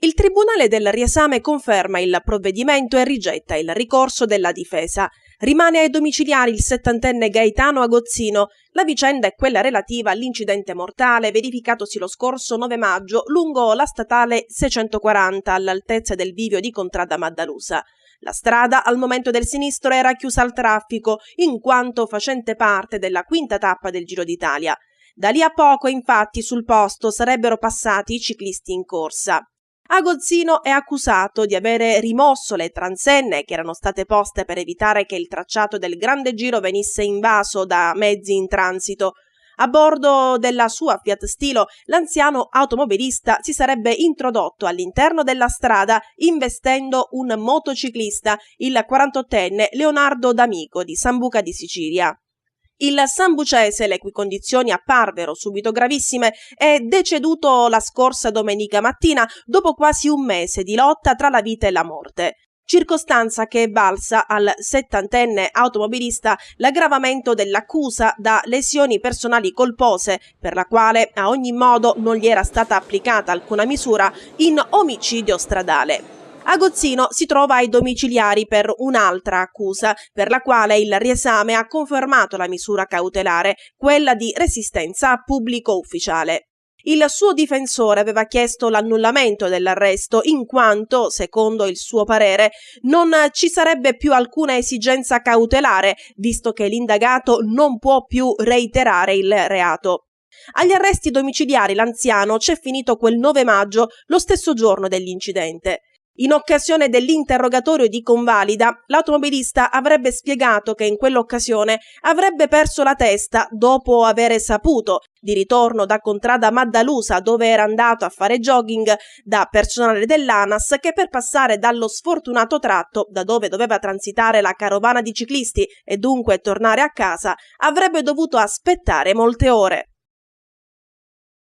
Il Tribunale del riesame conferma il provvedimento e rigetta il ricorso della difesa. Rimane ai domiciliari il settantenne Gaetano Agozzino. La vicenda è quella relativa all'incidente mortale verificatosi lo scorso 9 maggio lungo la statale 640 all'altezza del bivio di Contrada Maddalusa. La strada al momento del sinistro era chiusa al traffico in quanto facente parte della quinta tappa del Giro d'Italia. Da lì a poco, infatti, sul posto sarebbero passati i ciclisti in corsa. Agozzino è accusato di avere rimosso le transenne che erano state poste per evitare che il tracciato del Grande Giro venisse invaso da mezzi in transito. A bordo della sua Fiat Stilo, l'anziano automobilista si sarebbe introdotto all'interno della strada investendo un motociclista, il 48enne Leonardo D'Amico di Sambuca di Sicilia. Il sambucese, le cui condizioni apparvero subito gravissime, è deceduto la scorsa domenica mattina dopo quasi un mese di lotta tra la vita e la morte. Circostanza che è valsa al settantenne automobilista l'aggravamento dell'accusa da lesioni personali colpose, per la quale a ogni modo non gli era stata applicata alcuna misura, in omicidio stradale. Agozzino si trova ai domiciliari per un'altra accusa, per la quale il riesame ha confermato la misura cautelare, quella di resistenza a pubblico ufficiale. Il suo difensore aveva chiesto l'annullamento dell'arresto in quanto, secondo il suo parere, non ci sarebbe più alcuna esigenza cautelare, visto che l'indagato non può più reiterare il reato. Agli arresti domiciliari l'anziano c'è finito quel 9 maggio, lo stesso giorno dell'incidente. In occasione dell'interrogatorio di convalida, l'automobilista avrebbe spiegato che in quell'occasione avrebbe perso la testa dopo aver saputo, di ritorno da Contrada Maddalusa dove era andato a fare jogging, da personale dell'ANAS, che per passare dallo sfortunato tratto da dove doveva transitare la carovana di ciclisti e dunque tornare a casa avrebbe dovuto aspettare molte ore.